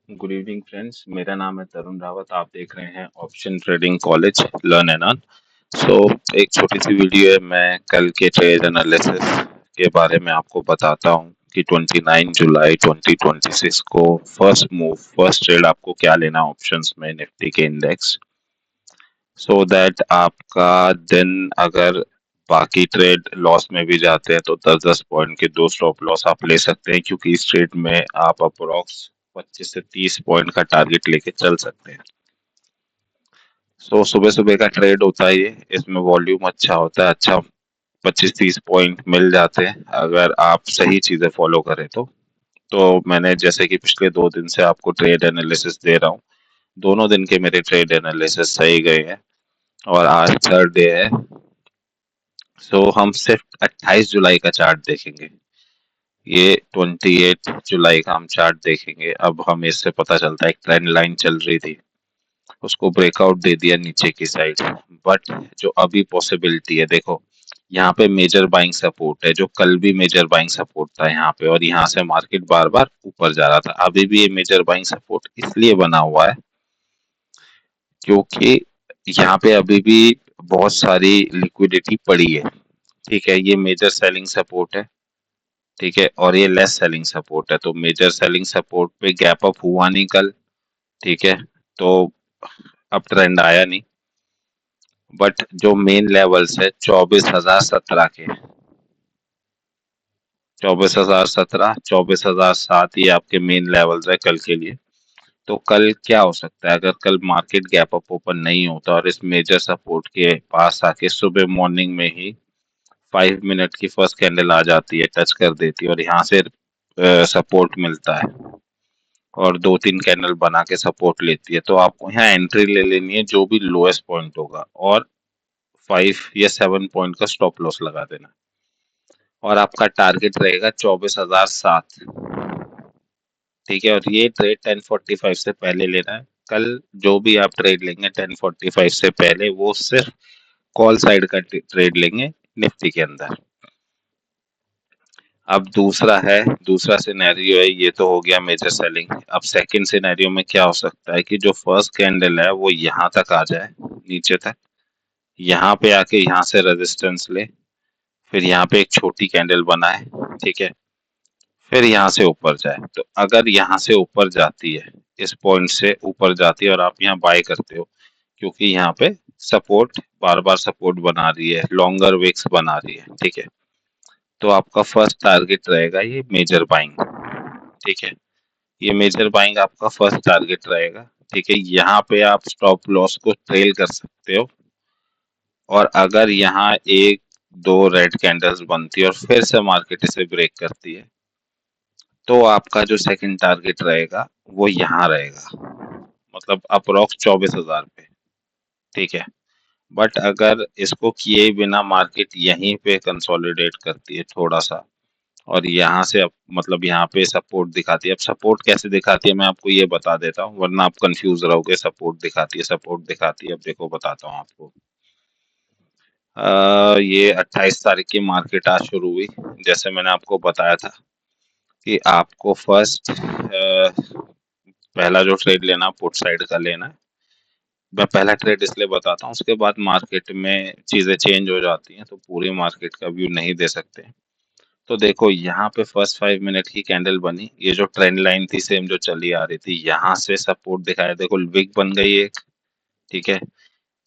Good evening friends, मेरा नाम है तरुण रावत। आप देख रहे हैं option trading college learn and earn. So एक छोटी सी वीडियो है। मैं कल के ट्रेड एनालिसिस के बारे में आपको बताता हूँ कि 29 जुलाई 2026 को फर्स्ट मूव फर्स्ट ट्रेड आपको क्या लेना है ऑप्शंस में निफ्टी के इंडेक्स, सो दैट आपका दिन अगर बाकी ट्रेड लॉस में भी जाते हैं तो 10-10 पॉइंट के दो स्टॉप लॉस आप ले सकते हैं, क्योंकि इस ट्रेड में आप अप्रोक्स 25 से 30 पॉइंट का टारगेट लेके चल सकते हैं। सो सुबह सुबह का ट्रेड होता है ये, इसमें वॉल्यूम अच्छा होता है, अच्छा 25-30 पॉइंट मिल जाते हैं अगर आप सही चीजें फॉलो करें तो मैंने जैसे कि पिछले 2 दिन से आपको ट्रेड एनालिसिस दे रहा हूँ, दोनों दिन के मेरे ट्रेड एनालिसिस सही गए हैं और आज थर्ड डे है। सो हम सिर्फ 28 जुलाई का चार्ट देखेंगे। ये 28 जुलाई का हम चार्ट देखेंगे। अब हमें इससे पता चलता है एक ट्रेंड लाइन चल रही थी, उसको ब्रेकआउट दे दिया नीचे की साइड। बट जो अभी पॉसिबिलिटी है, देखो यहाँ पे मेजर बाइंग सपोर्ट है, जो कल भी मेजर बाइंग सपोर्ट था यहाँ पे, और यहाँ से मार्केट बार बार ऊपर जा रहा था। अभी भी ये मेजर बाइंग सपोर्ट इसलिए बना हुआ है क्योंकि यहाँ पे अभी भी बहुत सारी लिक्विडिटी पड़ी है। ठीक है, ये मेजर सेलिंग सपोर्ट है। ठीक है, और ये लेस सेलिंग सपोर्ट है। तो मेजर सेलिंग सपोर्ट पे गैप अप हुआ नहीं कल। ठीक है, तो अब ट्रेंड आया नहीं। बट जो मेन लेवल्स है 24,017 के, 24,017, 24,007, ये आपके मेन लेवल्स है कल के लिए। तो कल क्या हो सकता है, अगर कल मार्केट गैप अप ओपन नहीं होता और इस मेजर सपोर्ट के पास आके सुबह मॉर्निंग में ही 5 मिनट की फर्स्ट कैंडल आ जाती है, टच कर देती है और यहाँ से सपोर्ट मिलता है और 2-3 कैंडल बना के सपोर्ट लेती है, तो आपको यहाँ एंट्री ले लेनी है जो भी लोएस्ट पॉइंट होगा, और 5 या 7 पॉइंट का स्टॉप लॉस लगा देना। और आपका टारगेट रहेगा 24,007। ठीक है, और ये ट्रेड 10:45 से पहले लेना है। कल जो भी आप ट्रेड लेंगे 10:45 से पहले, वो सिर्फ कॉल साइड का ट्रेड लेंगे निफ्टी के अंदर। अब दूसरा सिनेरियो है, ये तो हो गया मेजर सेलिंग। अब सेकंड सिनेरियो में क्या हो सकता है कि जो फर्स्ट कैंडल है वो यहाँ तक आ जाए, नीचे तक, यहाँ पे आके यहाँ से रेजिस्टेंस ले, फिर यहाँ पे एक छोटी कैंडल बनाए। ठीक है, फिर यहाँ से ऊपर जाए। तो अगर यहाँ से ऊपर जाती है, इस पॉइंट से ऊपर जाती है और आप यहाँ बाय करते हो, क्योंकि यहाँ पे सपोर्ट बार बार सपोर्ट बना रही है, लॉन्गर विक्स बना रही है। ठीक है, तो आपका फर्स्ट टारगेट रहेगा ये मेजर बाइंग। ठीक है, ये मेजर बाइंग आपका फर्स्ट टारगेट रहेगा। ठीक है, यहाँ पे आप स्टॉप लॉस को ट्रेल कर सकते हो, और अगर यहाँ एक दो रेड कैंडल्स बनती है और फिर से मार्केट इसे ब्रेक करती है, तो आपका जो सेकंड टारगेट रहेगा वो यहाँ रहेगा, मतलब अप्रोक्स 24,000 पे। ठीक है, बट अगर इसको किए बिना मार्केट यहीं पे कंसोलिडेट करती है थोड़ा सा, और यहाँ से मतलब यहाँ पे सपोर्ट दिखाती है। अब सपोर्ट कैसे दिखाती है मैं आपको ये बता देता हूँ, वरना आप कंफ्यूज रहोगे। सपोर्ट दिखाती है, सपोर्ट दिखाती है, अब देखो बताता हूँ आपको। ये 28 तारीख की मार्केट आज शुरू हुई। जैसे मैंने आपको बताया था कि आपको फर्स्ट पहला जो ट्रेड लेना पुट साइड का लेना है। मैं पहला ट्रेड इसलिए बताता हूँ, उसके बाद मार्केट में चीजें चेंज हो जाती हैं तो पूरी मार्केट का व्यू नहीं दे सकते। तो देखो यहाँ पे फर्स्ट 5 मिनट की कैंडल बनी, ये जो ट्रेंड लाइन थी सेम जो चली आ रही थी, यहाँ से सपोर्ट दिखाया, देखो विक बन गई एक। ठीक है,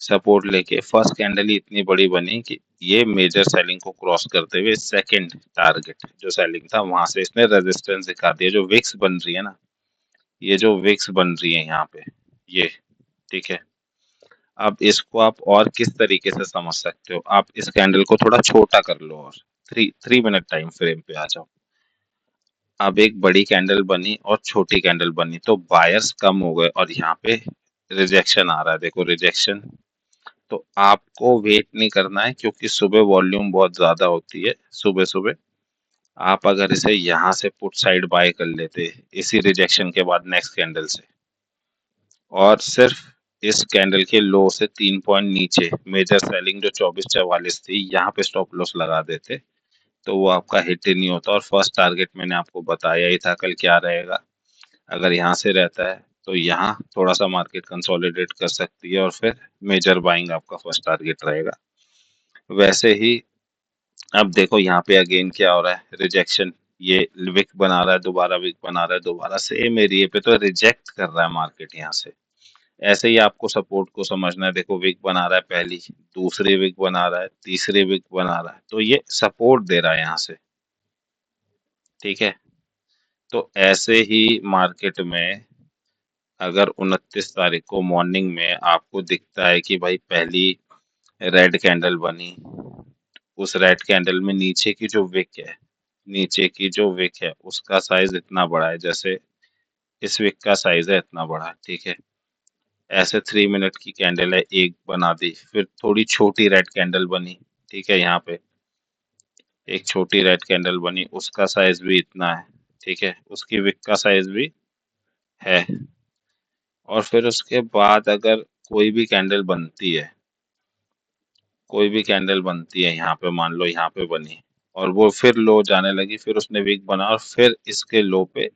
सपोर्ट लेके फर्स्ट कैंडल ही इतनी बड़ी बनी कि ये मेजर सेलिंग को क्रॉस करते हुए सेकंड टारगेट जो सेलिंग था वहां से इसने रेजिस्टेंस दिखा दिया। जो विक्स बन रही है ना, ये जो विक्स बन रही है यहाँ पे, ये, ठीक है। अब इसको आप और किस तरीके से समझ सकते हो, आप इस कैंडल को थोड़ा छोटा कर लो और 3 मिनट टाइम फ्रेम पे आ जाओ। अब एक बड़ी कैंडल बनी और छोटी कैंडल बनी, तो बायर्स कम हो गए और यहाँ पे रिजेक्शन आ रहा है, देखो रिजेक्शन। तो आपको वेट नहीं करना है, क्योंकि सुबह वॉल्यूम बहुत ज्यादा होती है सुबह सुबह। आप अगर इसे यहाँ से पुट साइड बाय कर लेते इसी रिजेक्शन के बाद नेक्स्ट कैंडल से, और सिर्फ इस कैंडल के लो से 3 पॉइंट नीचे मेजर सेलिंग जो 24-44 थी, यहाँ पे स्टॉप लॉस लगा देते, तो वो आपका हिट ही नहीं होता। और फर्स्ट टारगेट मैंने आपको बताया ही था कल क्या रहेगा। अगर यहाँ से रहता है तो यहाँ थोड़ा सा मार्केट कंसोलिडेट कर सकती है और फिर मेजर बाइंग आपका फर्स्ट टारगेट रहेगा। वैसे ही अब देखो यहाँ पे अगेन क्या हो रहा है, रिजेक्शन। ये विक बना रहा है, दोबारा विक बना रहा है, दोबारा सेम एरिया पे तो रिजेक्ट कर रहा है मार्केट यहाँ से। ऐसे ही आपको सपोर्ट को समझना है। देखो विक बना रहा है, पहली दूसरी विक बना रहा है, तीसरी विक बना रहा है, तो ये सपोर्ट दे रहा है यहाँ से। ठीक है, तो ऐसे ही मार्केट में अगर 29 तारीख को मॉर्निंग में आपको दिखता है कि भाई पहली रेड कैंडल बनी, उस रेड कैंडल में नीचे की जो विक है, नीचे की जो विक है उसका साइज इतना बड़ा है, जैसे इस विक का साइज है इतना बड़ा, ठीक है। ऐसे 3 मिनट की कैंडल है, एक बना दी, फिर थोड़ी छोटी रेड कैंडल बनी, ठीक है। यहाँ पे एक छोटी रेड कैंडल बनी, उसका साइज भी इतना है, ठीक है, उसकी विक का साइज भी है। और फिर उसके बाद अगर कोई भी कैंडल बनती है, कोई भी कैंडल बनती है, यहाँ पे मान लो यहाँ पे बनी और वो फिर लो जाने लगी, फिर उसने विक बना और फिर इसके लो पे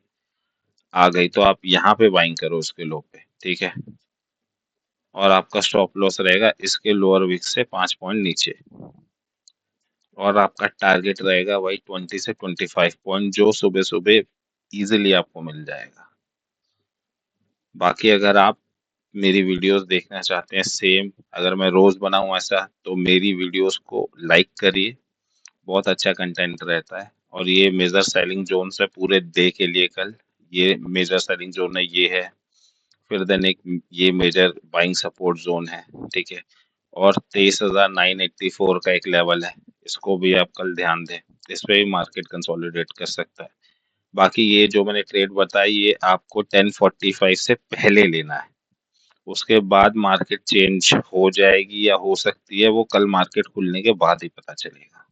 आ गई, तो आप यहाँ पे बाइंग करो उसके लो पे, ठीक है। और आपका स्टॉप लॉस रहेगा इसके लोअर विक से 5 पॉइंट नीचे, और आपका टारगेट रहेगा वही 20 से 25 पॉइंट, जो सुबह सुबह इजीली आपको मिल जाएगा। बाकी अगर आप मेरी वीडियोस देखना चाहते हैं सेम, अगर मैं रोज बनाऊं ऐसा, तो मेरी वीडियोस को लाइक करिए, बहुत अच्छा कंटेंट रहता है। और ये मेजर सेलिंग जोन है पूरे डे के लिए, कल ये मेजर सेलिंग जोन है, ये है। फिर देन एक ये मेजर बाइंग सपोर्ट जोन है, ठीक है। और 23,984 का एक लेवल है, इसको भी आप कल ध्यान दें, इस पे भी मार्केट कंसोलिडेट कर सकता है। बाकी ये जो मैंने ट्रेड बताई, ये आपको 10:45 से पहले लेना है, उसके बाद मार्केट चेंज हो जाएगी या हो सकती है वो कल मार्केट खुलने के बाद ही पता चलेगा।